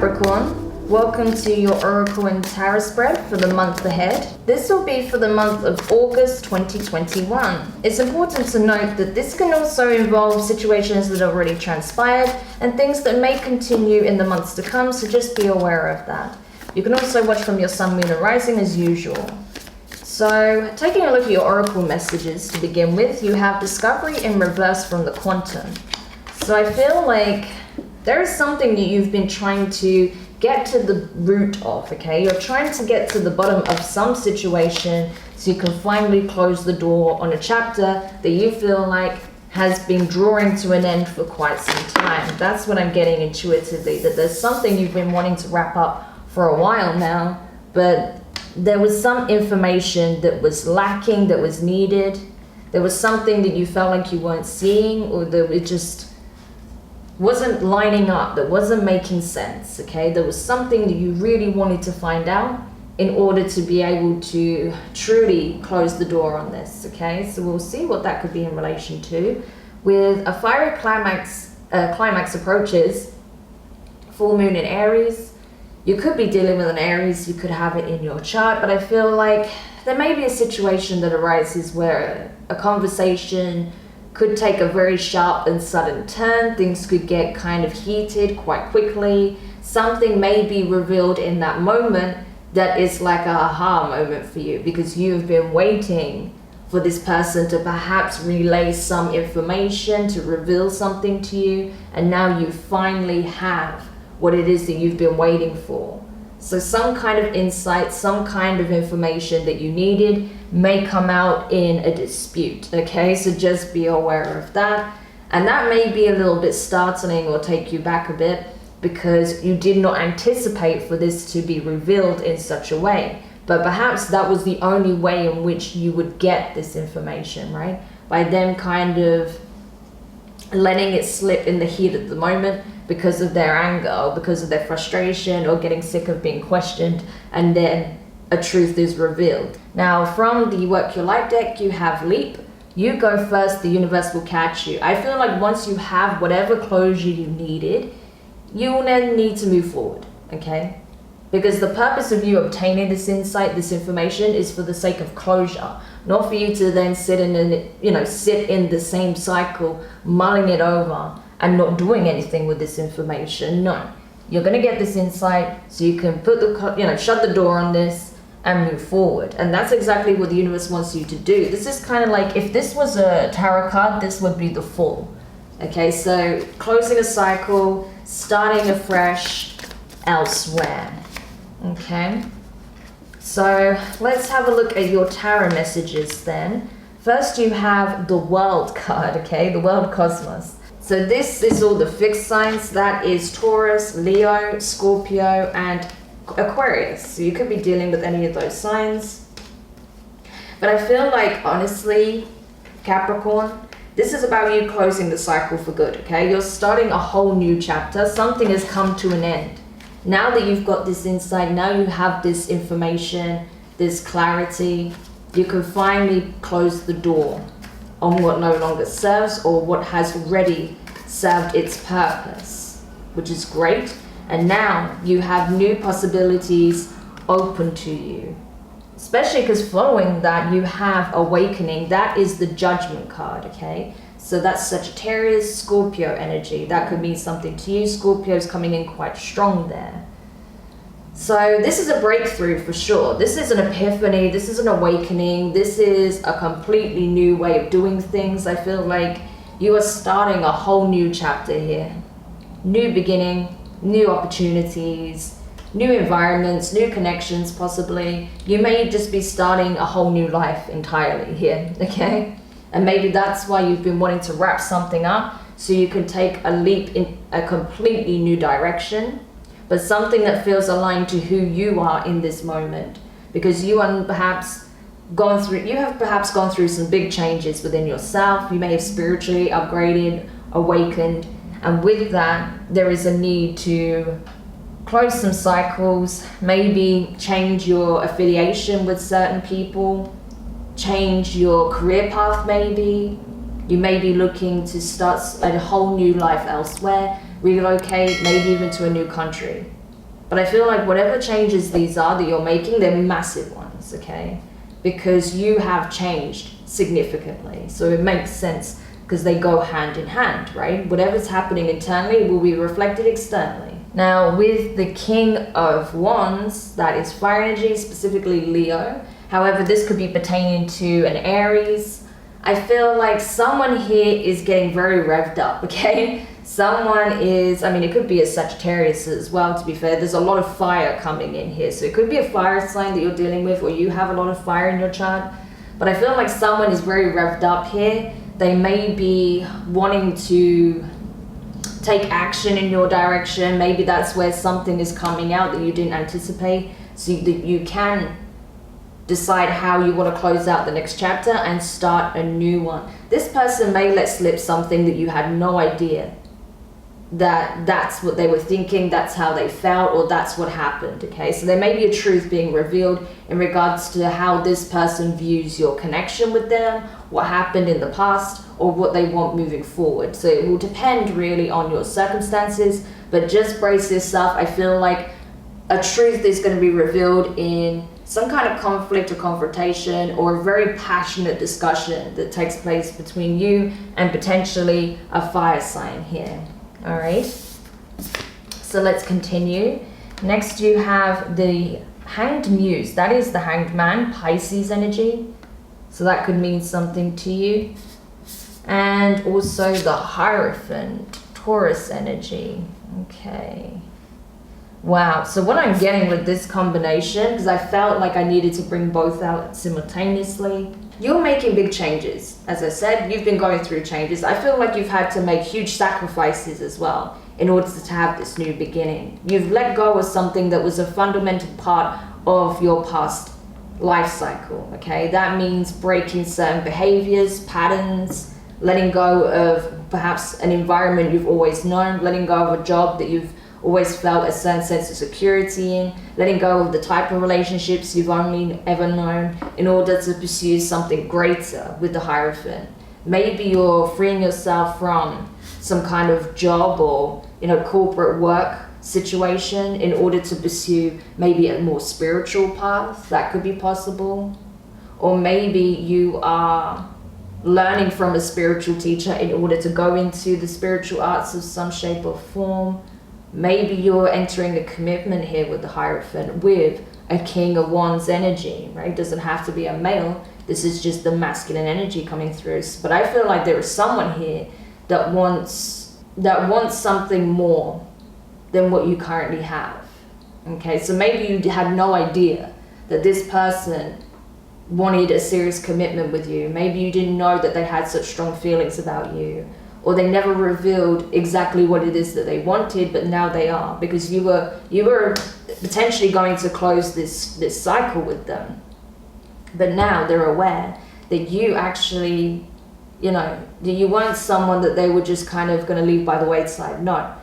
Capricorn, welcome to your Oracle and Tarot spread for the month ahead. This will be for the month of August 2021. It's important to note that this can also involve situations that have already transpired and things that may continue in the months to come, so just be aware of that. You can also watch from your sun, moon and rising as usual. So, taking a look at your Oracle messages to begin with, you have Discovery in reverse from the Quantum. So I feel like there is something that you've been trying to get to the root of, okay? You're trying to get to the bottom of some situation so you can finally close the door on a chapter that you feel like has been drawing to an end for quite some time. That's what I'm getting intuitively, that there's something you've been wanting to wrap up for a while now, but there was some information that was lacking, that was needed. There was something that you felt like you weren't seeing, or that it just wasn't lining up, that wasn't making sense, okay? There was something that you really wanted to find out in order to be able to truly close the door on this, okay? So we'll see what that could be in relation to. With a fiery climax approaches, full moon in Aries, you could be dealing with an Aries, you could have it in your chart, but I feel like there may be a situation that arises where a conversation could take a very sharp and sudden turn. Things could get kind of heated quite quickly. Something may be revealed in that moment that is like an aha moment for you, because you've been waiting for this person to perhaps relay some information, to reveal something to you, and now you finally have what it is that you've been waiting for. So some kind of insight, some kind of information that you needed may come out in a dispute, okay? So just be aware of that. And that may be a little bit startling or take you back a bit, because you did not anticipate for this to be revealed in such a way. But perhaps that was the only way in which you would get this information, right? By them kind of letting it slip in the heat of the moment, because of their anger or because of their frustration or getting sick of being questioned, and then a truth is revealed. Now from the Work Your Life deck, you have Leap. You go first, the universe will catch you. I feel like once you have whatever closure you needed, you will then need to move forward, okay? Because the purpose of you obtaining this insight, this information, is for the sake of closure, not for you to then sit in the same cycle, mulling it over and not doing anything with this information. No, you're gonna get this insight so you can shut the door on this and move forward. And that's exactly what the universe wants you to do. This is kind of like, if this was a tarot card, this would be the Fool. Okay, so closing a cycle, starting afresh elsewhere. Okay, so let's have a look at your tarot messages then. First you have the World card, okay, the World Cosmos. So this is all the fixed signs. That is Taurus, Leo, Scorpio, and Aquarius. So you could be dealing with any of those signs. But I feel like, honestly, Capricorn, this is about you closing the cycle for good, okay? You're starting a whole new chapter. Something has come to an end. Now that you've got this insight, now you have this information, this clarity, you can finally close the door on what no longer serves or what has already served its purpose, which is great. And now you have new possibilities open to you, especially because following that you have Awakening. That is the Judgment card, okay? So that's Sagittarius, Scorpio energy. That could mean something to you. Scorpio's coming in quite strong there. So this is a breakthrough for sure. This is an epiphany. This is an awakening. This is a completely new way of doing things. I feel like you are starting a whole new chapter here. New beginning, new opportunities, new environments, new connections possibly. You may just be starting a whole new life entirely here, okay? And maybe that's why you've been wanting to wrap something up, so you can take a leap in a completely new direction, but something that feels aligned to who you are in this moment. Because you have perhaps gone through some big changes within yourself. You may have spiritually upgraded, awakened, and with that, there is a need to close some cycles, maybe change your affiliation with certain people, change your career path maybe. You may be looking to start a whole new life elsewhere, relocate, maybe even to a new country. But I feel like whatever changes these are that you're making, they're massive ones, okay? Because you have changed significantly. So it makes sense because they go hand in hand, right? Whatever's happening internally will be reflected externally. Now, with the King of Wands, that is fire energy, specifically Leo. However, this could be pertaining to an Aries. I feel like someone here is getting very revved up, okay? Someone is, I mean, it could be a Sagittarius as well, to be fair. There's a lot of fire coming in here. So it could be a fire sign that you're dealing with, or you have a lot of fire in your chart. But I feel like someone is very revved up here. They may be wanting to take action in your direction. Maybe that's where something is coming out that you didn't anticipate, so that you can decide how you want to close out the next chapter and start a new one. This person may let slip something that you had no idea that that's what they were thinking, that's how they felt, or that's what happened, okay? So there may be a truth being revealed in regards to how this person views your connection with them, what happened in the past, or what they want moving forward. So it will depend really on your circumstances, but just brace yourself. I feel like a truth is going to be revealed in some kind of conflict or confrontation, or a very passionate discussion that takes place between you and potentially a fire sign here. All right, so let's continue. Next you have the Hanged Muse. That is the Hanged Man, Pisces energy. So that could mean something to you. And also the Hierophant, Taurus energy. Okay. Wow, so what I'm getting with this combination, because I felt like I needed to bring both out simultaneously. You're making big changes. As I said, you've been going through changes. I feel like you've had to make huge sacrifices as well in order to have this new beginning. You've let go of something that was a fundamental part of your past life cycle, okay? That means breaking certain behaviors, patterns, letting go of perhaps an environment you've always known, letting go of a job that you've always felt a certain sense of security in, letting go of the type of relationships you've only ever known in order to pursue something greater with the Hierophant. Maybe you're freeing yourself from some kind of job or, you know, corporate work situation in order to pursue maybe a more spiritual path. That could be possible. Or maybe you are learning from a spiritual teacher in order to go into the spiritual arts of some shape or form. Maybe you're entering a commitment here with the Hierophant with a King of Wands energy, right? It doesn't have to be a male. This is just the masculine energy coming through. But I feel like there is someone here that wants something more than what you currently have. Okay, so maybe you had no idea that this person wanted a serious commitment with you. Maybe you didn't know that they had such strong feelings about you, or they never revealed exactly what it is that they wanted, but now they are, because you were potentially going to close this cycle with them. But now they're aware that you actually, you know, that you weren't someone that they were just kind of going to leave by the wayside. No.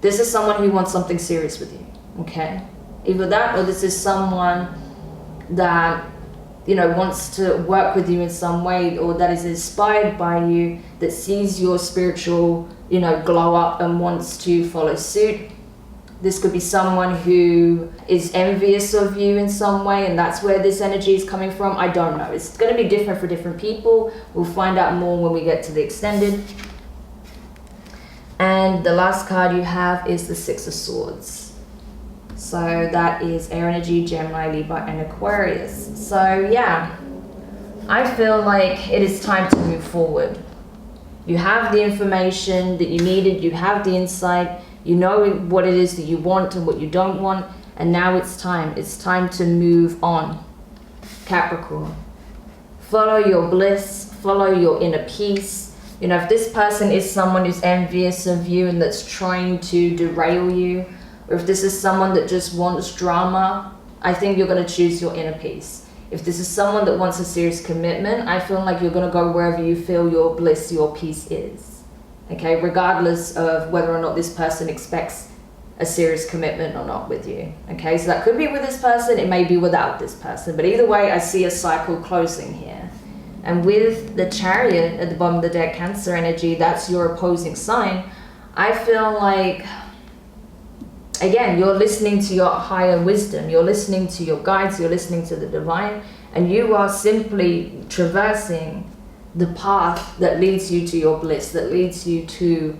This is someone who wants something serious with you, okay? Either that, or this is someone that, you know, wants to work with you in some way, or that is inspired by you, that sees your spiritual, you know, glow up and wants to follow suit. This could be someone who is envious of you in some way, and that's where this energy is coming from. I don't know. It's going to be different for different people. We'll find out more when we get to the extended. And the last card you have is the Six of Swords. So that is air energy, Gemini, Libra, and Aquarius. So yeah, I feel like it is time to move forward. You have the information that you needed, you have the insight, you know what it is that you want and what you don't want, and now it's time. It's time to move on, Capricorn. Follow your bliss, follow your inner peace. You know, if this person is someone who's envious of you and that's trying to derail you, or if this is someone that just wants drama, I think you're going to choose your inner peace. If this is someone that wants a serious commitment, I feel like you're going to go wherever you feel your bliss, your peace is. Okay, regardless of whether or not this person expects a serious commitment or not with you. Okay, so that could be with this person, it may be without this person, but either way, I see a cycle closing here. And with the Chariot at the bottom of the deck, Cancer energy, that's your opposing sign. I feel like again, you're listening to your higher wisdom, you're listening to your guides, you're listening to the divine, and you are simply traversing the path that leads you to your bliss, that leads you to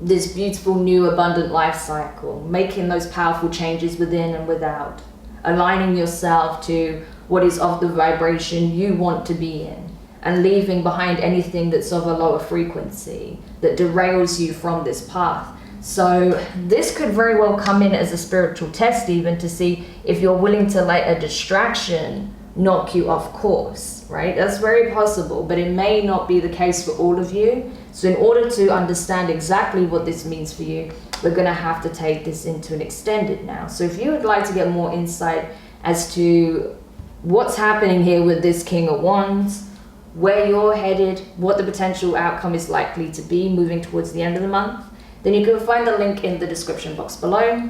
this beautiful new abundant life cycle, making those powerful changes within and without, aligning yourself to what is of the vibration you want to be in, and leaving behind anything that's of a lower frequency that derails you from this path. So this could very well come in as a spiritual test, even to see if you're willing to let a distraction knock you off course, right? That's very possible, but it may not be the case for all of you. So in order to understand exactly what this means for you, we're going to have to take this into an extended now. So if you would like to get more insight as to what's happening here with this King of Wands, where you're headed, what the potential outcome is likely to be moving towards the end of the month, then you can find the link in the description box below.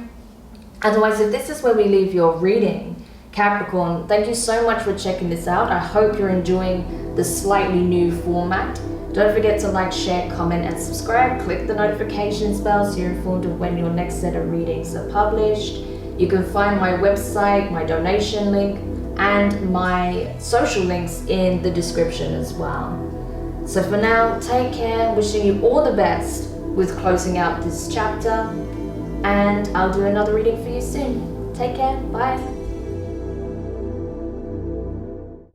Otherwise, if this is where we leave your reading, Capricorn, thank you so much for checking this out. I hope you're enjoying the slightly new format. Don't forget to like, share, comment, and subscribe. Click the notifications bell so you're informed of when your next set of readings are published. You can find my website, my donation link, and my social links in the description as well. So for now, take care. Wishing you all the best with closing out this chapter, and I'll do another reading for you soon. Take care. Bye.